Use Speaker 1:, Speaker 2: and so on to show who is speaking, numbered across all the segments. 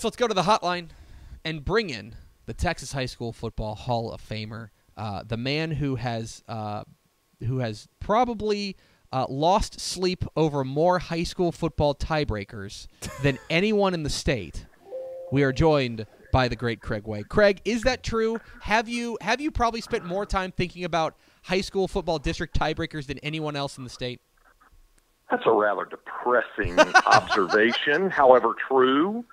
Speaker 1: let's go to the hotline and bring in the Texas High School Football Hall of Famer, the man who has probably lost sleep over more high school football tiebreakers than anyone in the state. We are joined by the great Craig Way. Craig, is that true? Have you probably spent more time thinking about high school football district tiebreakers than anyone else in the state?
Speaker 2: That's a rather depressing observation, however true.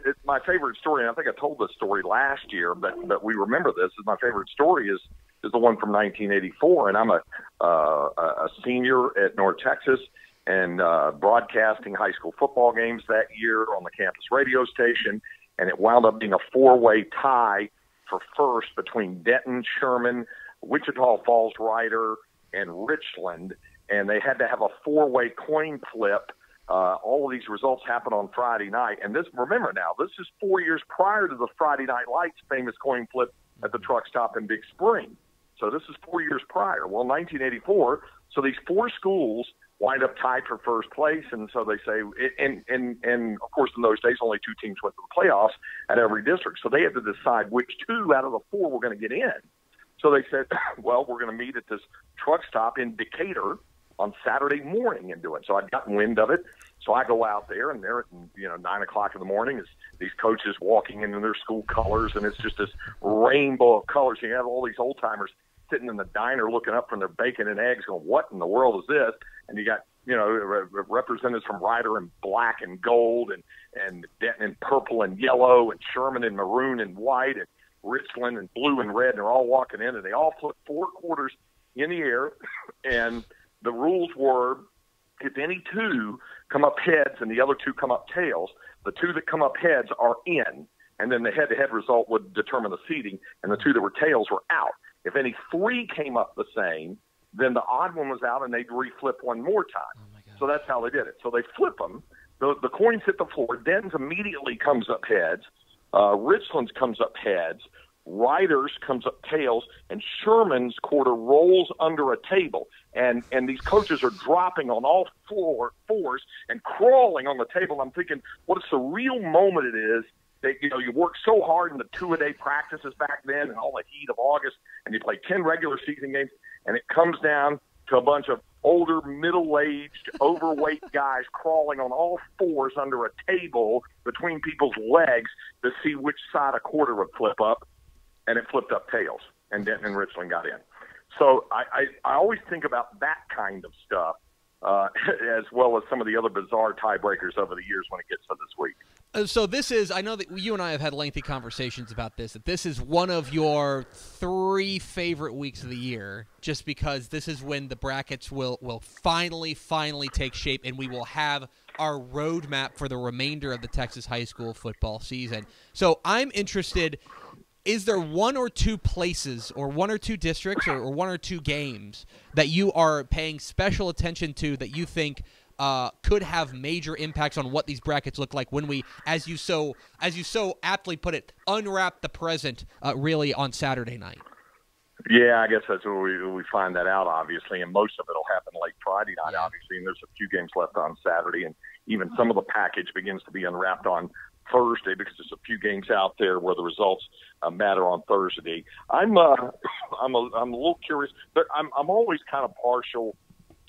Speaker 2: It's my favorite story, and I think I told this story last year, but we remember this. My favorite story is the one from 1984, and I'm a senior at North Texas and broadcasting high school football games that year on the campus radio station, and it wound up being a four-way tie for first between Denton, Sherman, Wichita Falls, Ryder, and Richland, and they had to have a four-way coin flip. All of these results happened on Friday night, and remember now, this is 4 years prior to the Friday Night Lights famous coin flip at the truck stop in Big Spring. So this is 4 years prior. Well, 1984, so these four schools wind up tied for first place, and so they say, and of course in those days only two teams went to the playoffs at every district, so they had to decide which two out of the four were going to get in. So they said, well, we're going to meet at this truck stop in Decatur on Saturday morning and do it. So I'd gotten wind of it. So I go out there, and they're at 9 o'clock in the morning as these coaches walking into their school colors, and it's just this rainbow of colors. You have all these old-timers sitting in the diner looking up from their bacon and eggs going, what in the world is this? And you got, representatives from Ryder in black and gold and Denton in purple and yellow and Sherman in maroon and white and Richland and blue and red, and they're all walking in, and they all flip four quarters in the air, and the rules were if any two come up heads and the other two come up tails, the two that come up heads are in, and then the head-to-head result would determine the seeding, and the two that were tails were out. If any three came up the same, then the odd one was out, and they'd reflip one more time. So that's how they did it. So they flip them. The coins hit the floor. Denton's immediately comes up heads. Richland's comes up heads, Ryder's comes up tails, and Sherman's quarter rolls under a table. And these coaches are dropping on all fours and crawling on the table. I'm thinking, what a surreal moment it is that, you work so hard in the two-a-day practices back then and all the heat of August, and you play 10 regular season games, and it comes down to a bunch of older, middle-aged, overweight guys crawling on all fours under a table between people's legs to see which side a quarter would flip up, and it flipped up tails, and Denton and Richland got in. So I always think about that kind of stuff, as well as some of the other bizarre tiebreakers over the years when it gets to this week.
Speaker 1: So this is, I know that you and I have had lengthy conversations about this, that this is one of your three favorite weeks of the year, just because this is when the brackets will finally take shape, and we will have our roadmap for the remainder of the Texas high school football season. So I'm interested, is there one or two places or one or two districts or one or two games that you are paying special attention to that you think could have major impacts on what these brackets look like when we, as you so aptly put it, unwrap the present really on Saturday night?
Speaker 2: Yeah, I guess that's where we find that out, obviously, and most of it will happen late Friday night, obviously, and there's a few games left on Saturday, and even some of the package begins to be unwrapped on Thursday because there's a few games out there where the results matter on Thursday. I'm a little curious, but I'm always kind of partial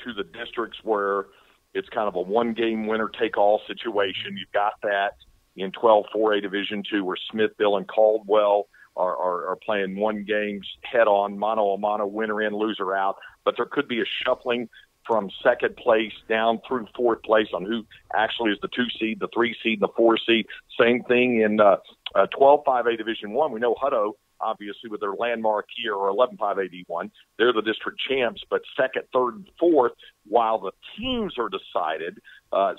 Speaker 2: to the districts where it's kind of a one-game winner-take-all situation. You've got that in 12-4A Division II where Smithville and Caldwell are playing one games head-on, mano-a-mano, winner in, loser out. But there could be a shuffling from second place down through fourth place on who actually is the 2 seed, the 3 seed, and the 4 seed. Same thing in 12-5A Division I. We know Hutto, obviously, with their landmark year, or 11-5A D1, they're the district champs, but second, third, and fourth, while the teams are decided,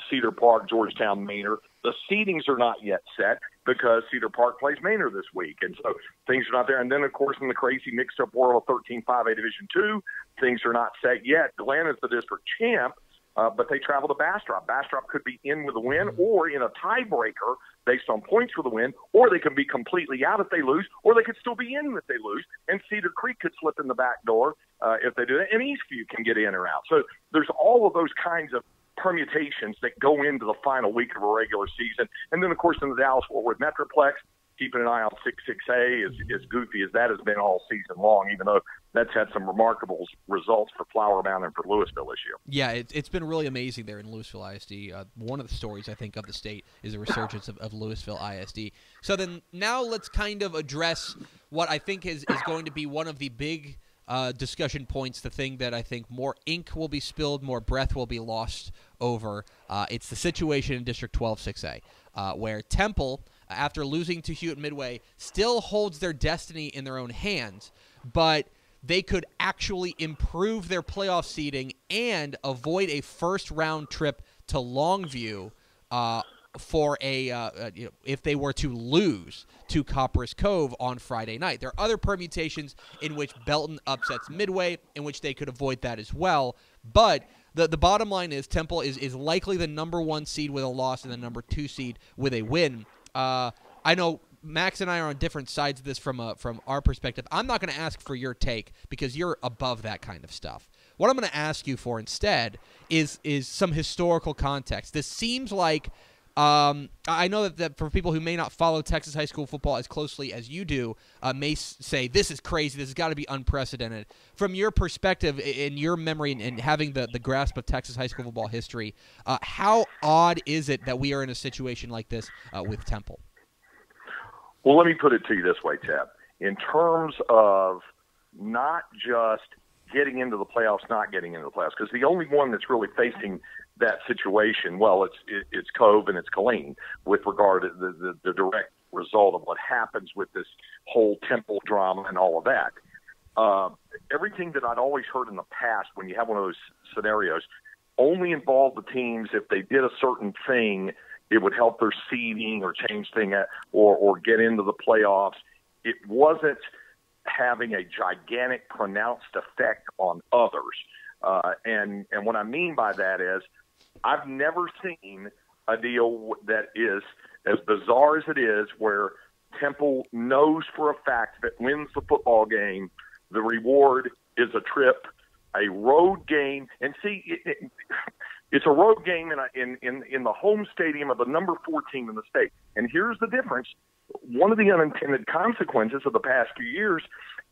Speaker 2: Cedar Park, Georgetown, Manor, the seedings are not yet set because Cedar Park plays Manor this week. And so things are not there. And then, of course, in the crazy mixed-up world of 13-5A Division II, things are not set yet. Glenn is the district champ, but they travel to Bastrop. Bastrop could be in with a win or in a tiebreaker based on points for the win, or they can be completely out if they lose, or they could still be in if they lose, and Cedar Creek could slip in the back door if they do that, and Eastview can get in or out. So there's all of those kinds of permutations that go into the final week of a regular season. And then, of course, in the Dallas-Fort Worth Metroplex, keeping an eye on 6-6A, as goofy as that has been all season long, even though that's had some remarkable results for Flower Mound and for Louisville this year.
Speaker 1: Yeah, it's been really amazing there in Louisville ISD. One of the stories, I think, of the state is the resurgence of Louisville ISD. So then now let's kind of address what I think is going to be one of the big discussion points, the thing that I think more ink will be spilled, more breath will be lost over. It's the situation in District 12 6A, where Temple, after losing to Hewitt Midway, still holds their destiny in their own hands, but they could actually improve their playoff seeding and avoid a first-round trip to Longview for if they were to lose to Copperas Cove on Friday night. There are other permutations in which Belton upsets Midway, in which they could avoid that as well. But the bottom line is Temple is likely the number 1 seed with a loss and the number 2 seed with a win. I know Max and I are on different sides of this from our perspective. I'm not going to ask for your take because you're above that kind of stuff. What I'm going to ask you for instead is some historical context. This seems like I know that for people who may not follow Texas high school football as closely as you do, may say this is crazy, this has got to be unprecedented. From your perspective, in your memory, and having the grasp of Texas high school football history, how odd is it that we are in a situation like this with Temple?
Speaker 2: Well, let me put it to you this way, Tab. In terms of not just getting into the playoffs, not getting into the playoffs, because the only one that's really facing that situation, well, it's Cove and it's Killeen with regard to the direct result of what happens with this whole Temple drama and all of that. Everything that I'd always heard in the past when you have one of those scenarios only involved the teams if they did a certain thing, it would help their seeding or change thing or get into the playoffs. It wasn't having a gigantic pronounced effect on others. And what I mean by that is I've never seen a deal that is as bizarre as it is where Temple knows for a fact that wins the football game, the reward is a trip, a road game. And see, it's a road game in the home stadium of the number 4 team in the state. And here's the difference. One of the unintended consequences of the past few years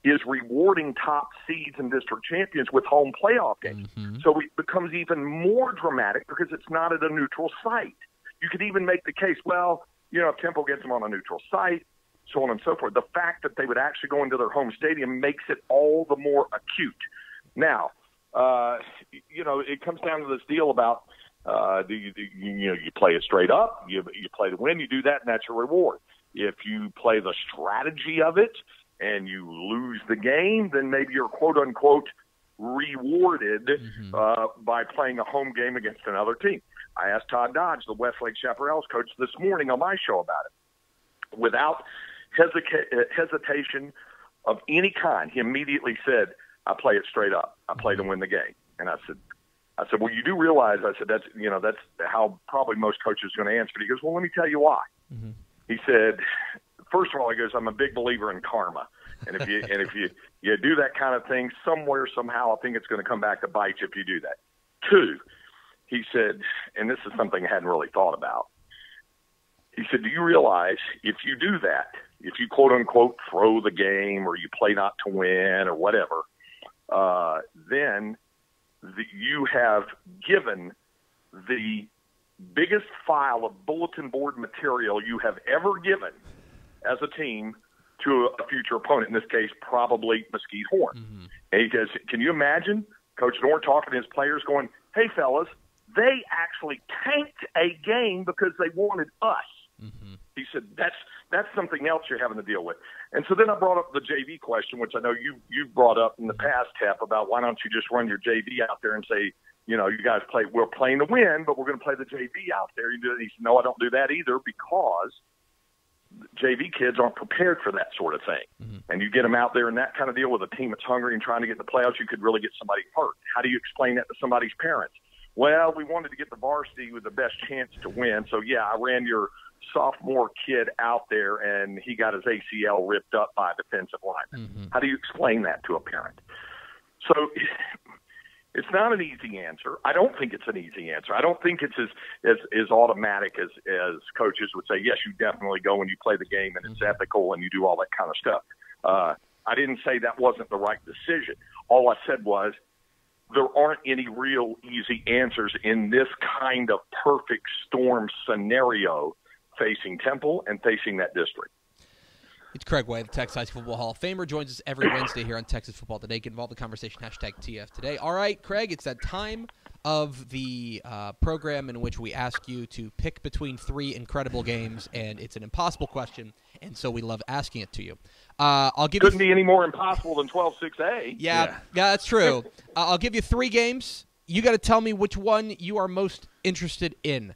Speaker 2: is rewarding top seeds and district champions with home playoff games. Mm-hmm. So it becomes even more dramatic because it's not at a neutral site. You could even make the case, well, if Temple gets them on a neutral site, so on and so forth. The fact that they would actually go into their home stadium makes it all the more acute. Now, it comes down to this deal about you play it straight up, you play to win, you do that, and that's your reward. If you play the strategy of it and you lose the game, then maybe you're quote-unquote rewarded by playing a home game against another team. I asked Todd Dodge, the Westlake Chaparrals coach, this morning on my show about it. Without hesitation of any kind, he immediately said, I play it straight up. I play to win the game. And I said, well, you do realize, I said, that's how probably most coaches are going to answer it. He goes, well, let me tell you why. Mm-hmm. He said, first of all, he goes, I'm a big believer in karma. And if you do that kind of thing somewhere, somehow, I think it's going to come back to bite you if you do that. 2, he said, and this is something I hadn't really thought about. He said, do you realize if you do that, if you quote unquote throw the game or you play not to win or whatever, then you have given the biggest file of bulletin board material you have ever given as a team to a future opponent, in this case, probably Mesquite Horn. Mm-hmm. And he says, can you imagine Coach Dorn talking to his players going, hey, fellas, they actually tanked a game because they wanted us. Mm-hmm. He said, that's something else you're having to deal with. And so then I brought up the JV question, which I know you've brought up in the past, Tap, about why don't you just run your JV out there and say, you guys we're playing to win, but we're going to play the JV out there. He said, no, I don't do that either because JV kids aren't prepared for that sort of thing. Mm-hmm. And you get them out there in that kind of deal with a team that's hungry and trying to get in the playoffs, you could really get somebody hurt. How do you explain that to somebody's parents? Well, we wanted to get the varsity with the best chance to win. So, yeah, I ran your sophomore kid out there and he got his ACL ripped up by a defensive lineman. Mm-hmm. How do you explain that to a parent? So It's not an easy answer. I don't think it's an easy answer. I don't think it's as automatic as coaches would say, yes, you definitely go and you play the game and it's ethical and you do all that kind of stuff. I didn't say that wasn't the right decision. All I said was there aren't any real easy answers in this kind of perfect storm scenario facing Temple and facing that district.
Speaker 1: It's Craig Way, the Texas High School Football Hall of Famer, joins us every Wednesday here on Texas Football Today. Get involved in the conversation, #TF Today. All right, Craig, it's that time of the program in which we ask you to pick between three incredible games, and it's an impossible question, and so we love asking it to you.
Speaker 2: Couldn't be any more impossible than 12-6A.
Speaker 1: Yeah, that's true. I'll give you three games. You got to tell me which one you are most interested in.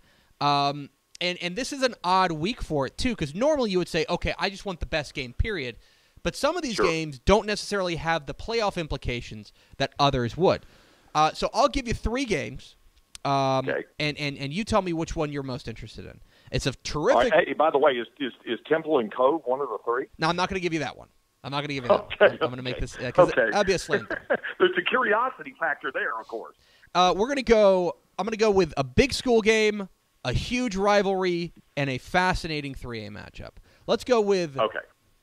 Speaker 1: And this is an odd week for it, too, because normally you would say, okay, I just want the best game, period. But some of these games don't necessarily have the playoff implications that others would. So I'll give you three games, and you tell me which one you're most interested in. It's a terrific –
Speaker 2: Hey, by the way, is Temple and Cove one of the three?
Speaker 1: No, I'm not going to give you that one. I'm not going to give you that one. I'm going to make this because that'd be a slam dunk.
Speaker 2: There's a curiosity factor there, of course.
Speaker 1: I'm going to go with a big school game, a huge rivalry, and a fascinating 3A matchup. Let's go with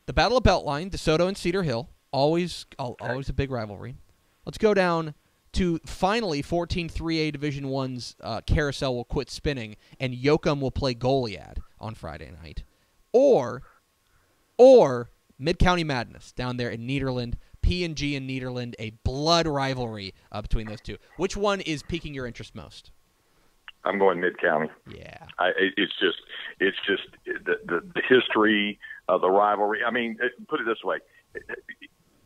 Speaker 1: the Battle of Beltline, DeSoto and Cedar Hill. Always a big rivalry. Let's go down to finally 14 3A Division I's carousel will quit spinning, and Yoakum will play Goliad on Friday night. Or Mid-County Madness down there in Nederland, P&G and Nederland, a blood rivalry between those two. Which one is piquing your interest most?
Speaker 2: I'm going Mid-County.
Speaker 1: Yeah.
Speaker 2: It's just the history of the rivalry. I mean, put it this way.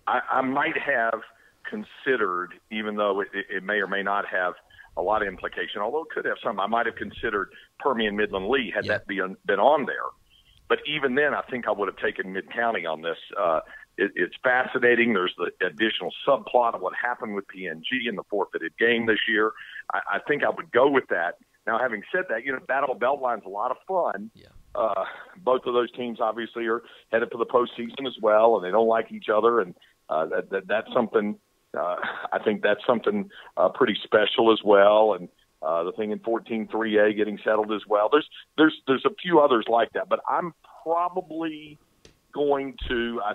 Speaker 2: I might have considered, even though it may or may not have a lot of implication, although it could have some, I might have considered Permian Midland Lee had that been on there. But even then, I think I would have taken Mid-County on this. It's fascinating. There's the additional subplot of what happened with PNG in the forfeited game this year. I think I would go with that. Now, having said that, Battle of Beltline's a lot of fun. Yeah. Both of those teams obviously are headed for the postseason as well, and they don't like each other, and that's something. I think that's something pretty special as well. And the thing in 14-3A getting settled as well. There's a few others like that, but I'm probably going to, I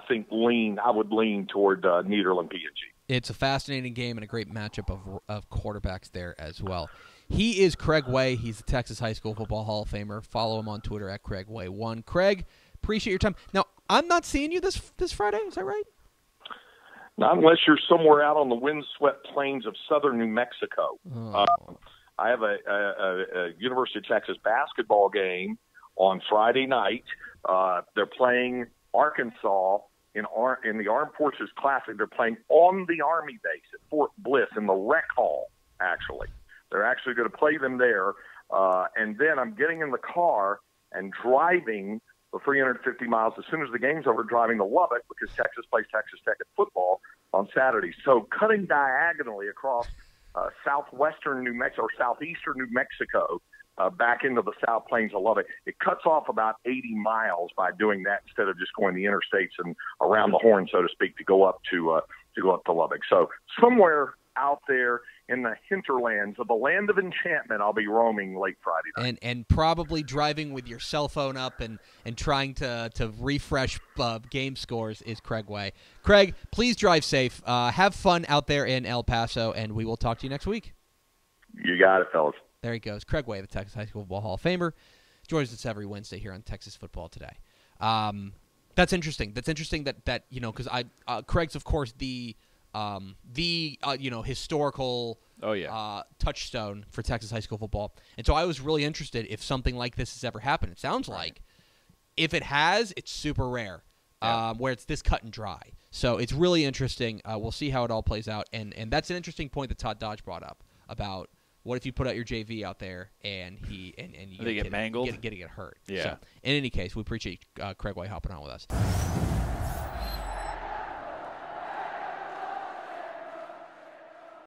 Speaker 2: would lean toward Nederland PNG.
Speaker 1: It's a fascinating game and a great matchup of quarterbacks there as well. He is Craig Way. He's the Texas High School Football Hall of Famer. Follow him on Twitter at CraigWay1. Craig, appreciate your time. Now, I'm not seeing you this Friday. Is that right?
Speaker 2: Not unless you're somewhere out on the windswept plains of southern New Mexico.
Speaker 1: Oh.
Speaker 2: I have a University of Texas basketball game on Friday night. They're playing Arkansas in the Armed Forces Classic. They're playing on the Army base at Fort Bliss in the rec hall, actually. They're actually going to play them there. And then I'm getting in the car and driving the 350 miles as soon as the game's over, driving to Lubbock because Texas plays Texas Tech at football on Saturday. So cutting diagonally across southwestern New Mexico or southeastern New Mexico back into the South Plains of Lubbock, it cuts off about 80 miles by doing that instead of just going the interstates and around the horn, so to speak, to go up to Lubbock. So somewhere out there in the hinterlands of the land of enchantment, I'll be roaming late Friday night.
Speaker 1: And probably driving with your cell phone up and trying to refresh game scores is Craig Way. Craig, please drive safe. Have fun out there in El Paso, and we will talk to you next week.
Speaker 2: You got it, fellas.
Speaker 1: There he goes. Craig Way, the Texas High School Football Hall of Famer, joins us every Wednesday here on Texas Football Today. That's interesting. That's interesting that because Craig's, of course, the historical touchstone for Texas high school football. And so I was really interested if something like this has ever happened. It sounds like if it has, it's super rare, where it's this cut and dry. So it's really interesting. We'll see how it all plays out. And that's an interesting point that Todd Dodge brought up about what if you put out your JV out there and you
Speaker 3: get mangled?
Speaker 1: Getting hurt.
Speaker 3: Yeah.
Speaker 1: So in any case, we appreciate Craig Way hopping on with us.